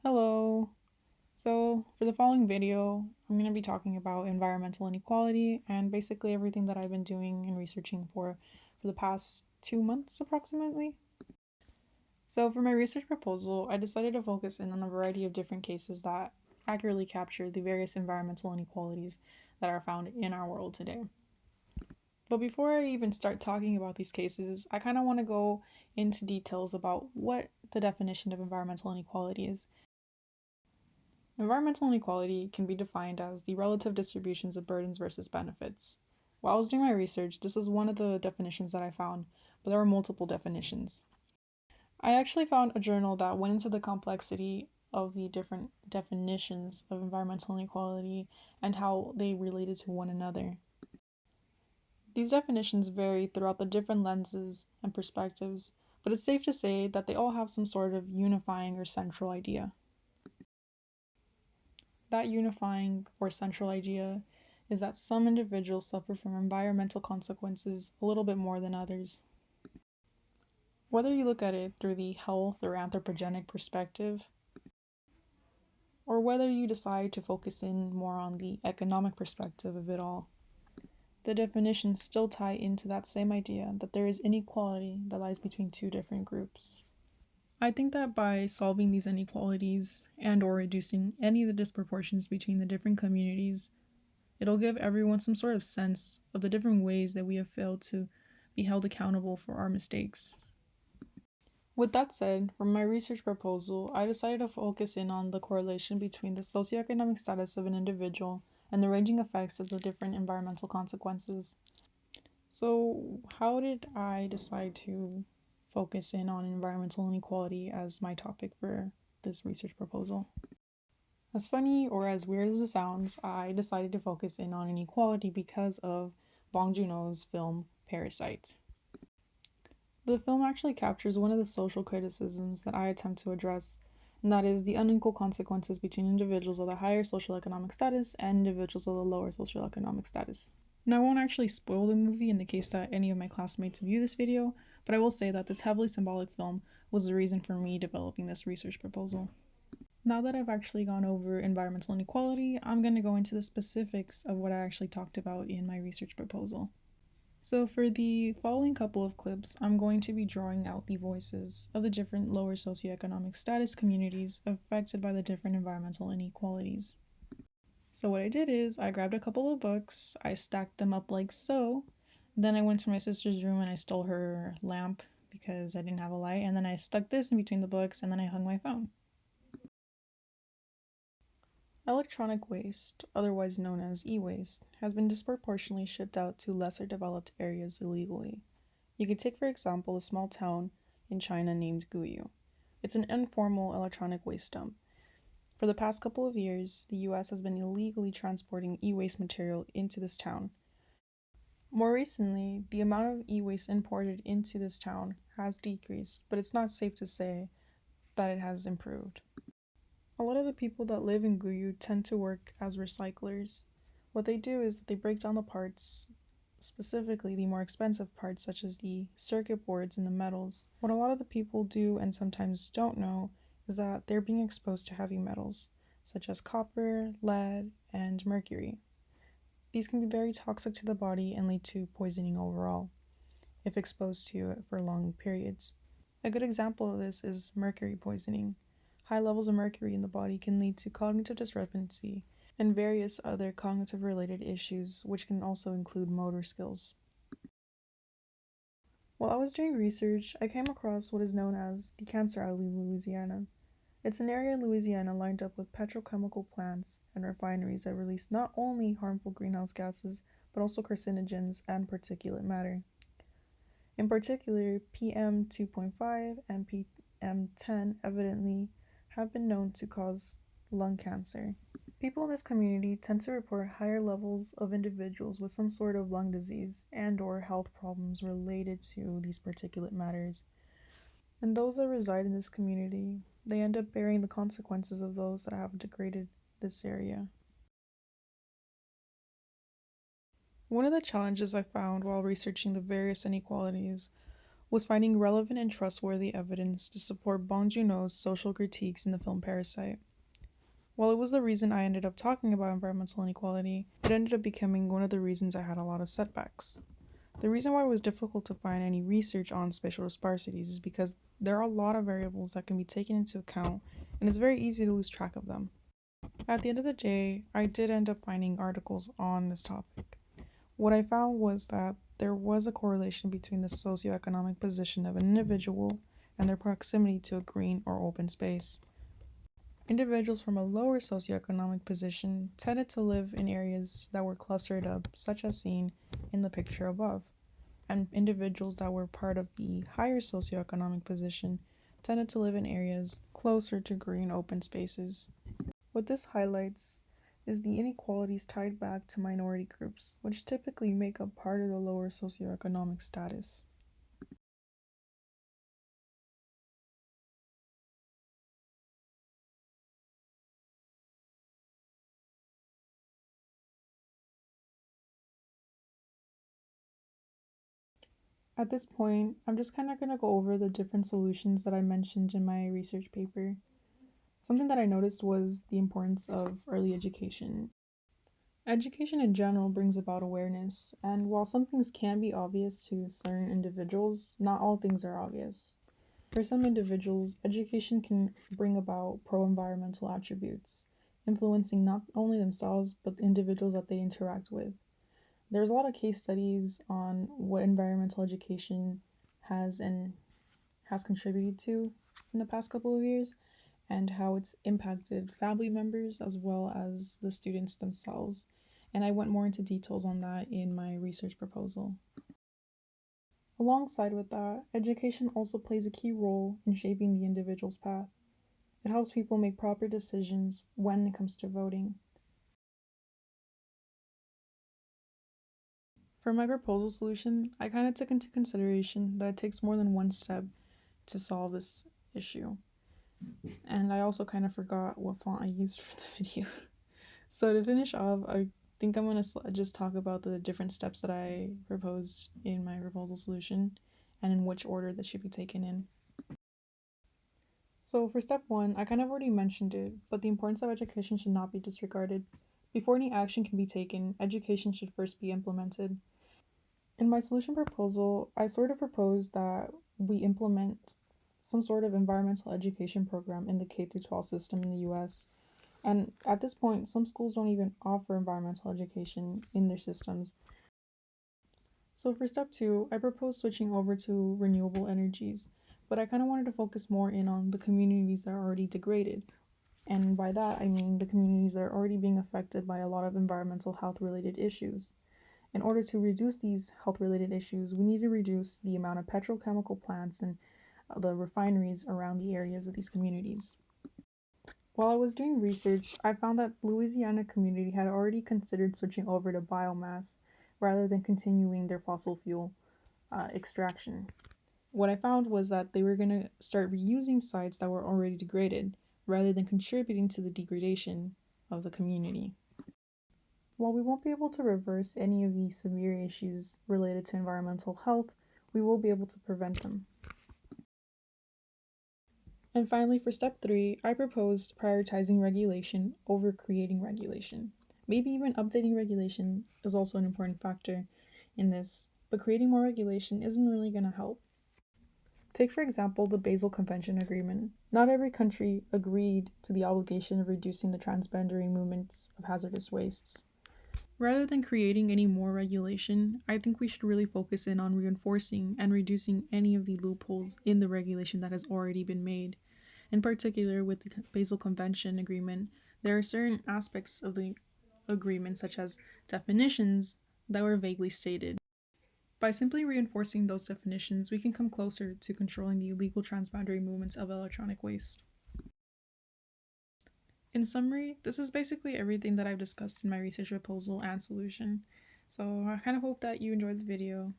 Hello. So, for the following video, I'm going to be talking about environmental inequality and basically everything that I've been doing and researching for the past 2 months approximately. So, for my research proposal, I decided to focus in on a variety of different cases that accurately capture the various environmental inequalities that are found in our world today. But before I even start talking about these cases, I kind of want to go into details about what the definition of environmental inequality is. Environmental inequality can be defined as the relative distributions of burdens versus benefits. While I was doing my research, this is one of the definitions that I found, but there are multiple definitions. I actually found a journal that went into the complexity of the different definitions of environmental inequality and how they related to one another. These definitions vary throughout the different lenses and perspectives, but it's safe to say that they all have some sort of unifying or central idea. That unifying or central idea is that some individuals suffer from environmental consequences a little bit more than others. Whether you look at it through the health or anthropogenic perspective, or whether you decide to focus in more on the economic perspective of it all, the definitions still tie into that same idea that there is inequality that lies between two different groups. I think that by solving these inequalities and or reducing any of the disproportions between the different communities, it'll give everyone some sort of sense of the different ways that we have failed to be held accountable for our mistakes. With that said, for my research proposal, I decided to focus in on the correlation between the socioeconomic status of an individual and the ranging effects of the different environmental consequences. So, how did I decide to focus in on environmental inequality as my topic for this research proposal? As funny or as weird as it sounds, I decided to focus in on inequality because of Bong Joon-ho's film Parasite. The film actually captures one of the social criticisms that I attempt to address, and that is the unequal consequences between individuals of the higher socioeconomic status and individuals of the lower socioeconomic status. Now, I won't actually spoil the movie in the case that any of my classmates view this video, but I will say that this heavily symbolic film was the reason for me developing this research proposal. Now that I've actually gone over environmental inequality, I'm going to go into the specifics of what I actually talked about in my research proposal. So for the following couple of clips, I'm going to be drawing out the voices of the different lower socioeconomic status communities affected by the different environmental inequalities. So what I did is I grabbed a couple of books, I stacked them up like so, then I went to my sister's room and I stole her lamp because I didn't have a light, and then I stuck this in between the books and then I hung my phone. Electronic waste, otherwise known as e-waste, has been disproportionately shipped out to lesser developed areas illegally. You could take for example a small town in China named Guyu. It's an informal electronic waste dump. For the past couple of years, the US has been illegally transporting e-waste material into this town. More recently, the amount of e-waste imported into this town has decreased, but it's not safe to say that it has improved. A lot of the people that live in Guyu tend to work as recyclers. What they do is that they break down the parts, specifically the more expensive parts such as the circuit boards and the metals. What a lot of the people do and sometimes don't know is that they're being exposed to heavy metals, such as copper, lead, and mercury. These can be very toxic to the body and lead to poisoning overall, if exposed to it for long periods. A good example of this is mercury poisoning. High levels of mercury in the body can lead to cognitive discrepancy and various other cognitive related issues, which can also include motor skills. While I was doing research, I came across what is known as the Cancer Alley, Louisiana. It's an area in Louisiana lined up with petrochemical plants and refineries that release not only harmful greenhouse gases, but also carcinogens and particulate matter. In particular, PM 2.5 and PM 10 evidently have been known to cause lung cancer. People in this community tend to report higher levels of individuals with some sort of lung disease and or health problems related to these particulate matters. And those that reside in this community, they end up bearing the consequences of those that have degraded this area. One of the challenges I found while researching the various inequalities was finding relevant and trustworthy evidence to support Bong Joon-ho's social critiques in the film Parasite. While it was the reason I ended up talking about environmental inequality, it ended up becoming one of the reasons I had a lot of setbacks. The reason why it was difficult to find any research on spatial disparity is because there are a lot of variables that can be taken into account, and it's very easy to lose track of them. At the end of the day, I did end up finding articles on this topic. What I found was that there was a correlation between the socioeconomic position of an individual and their proximity to a green or open space. Individuals from a lower socioeconomic position tended to live in areas that were clustered up, such as seen in the picture above, and individuals that were part of the higher socioeconomic position tended to live in areas closer to green open spaces. What this highlights is the inequalities tied back to minority groups, which typically make up part of the lower socioeconomic status. At this point, I'm just kind of going to go over the different solutions that I mentioned in my research paper. Something that I noticed was the importance of early education. Education in general brings about awareness, and while some things can be obvious to certain individuals, not all things are obvious. For some individuals, education can bring about pro-environmental attributes, influencing not only themselves but the individuals that they interact with. There's a lot of case studies on what environmental education has and has contributed to in the past couple of years, and how it's impacted family members as well as the students themselves. And I went more into details on that in my research proposal. Alongside with that, education also plays a key role in shaping the individual's path. It helps people make proper decisions when it comes to voting. For my proposal solution, I kind of took into consideration that it takes more than one step to solve this issue. And I also kind of forgot what font I used for the video. So to finish off, I think I'm going to just talk about the different steps that I proposed in my proposal solution and in which order that should be taken in. So for step one, I kind of already mentioned it, but the importance of education should not be disregarded. Before any action can be taken, education should first be implemented. In my solution proposal, I sort of propose that we implement some sort of environmental education program in the K through 12 system in the US. And at this point, some schools don't even offer environmental education in their systems. So for step two, I propose switching over to renewable energies, but I kind of wanted to focus more in on the communities that are already degraded. And by that, I mean the communities that are already being affected by a lot of environmental health related issues. In order to reduce these health related issues, we need to reduce the amount of petrochemical plants and the refineries around the areas of these communities. While I was doing research, I found that Louisiana community had already considered switching over to biomass rather than continuing their fossil fuel extraction. What I found was that they were going to start reusing sites that were already degraded rather than contributing to the degradation of the community. While we won't be able to reverse any of these severe issues related to environmental health, we will be able to prevent them. And finally, for step three, I proposed prioritizing regulation over creating regulation. Maybe even updating regulation is also an important factor in this, but creating more regulation isn't really going to help. Take, for example, the Basel Convention Agreement. Not every country agreed to the obligation of reducing the transboundary movements of hazardous wastes. Rather than creating any more regulation, I think we should really focus in on reinforcing and reducing any of the loopholes in the regulation that has already been made. In particular, with the Basel Convention Agreement, there are certain aspects of the agreement, such as definitions, that were vaguely stated. By simply reinforcing those definitions, we can come closer to controlling the illegal transboundary movements of electronic waste. In summary, this is basically everything that I've discussed in my research proposal and solution. So I kind of hope that you enjoyed the video.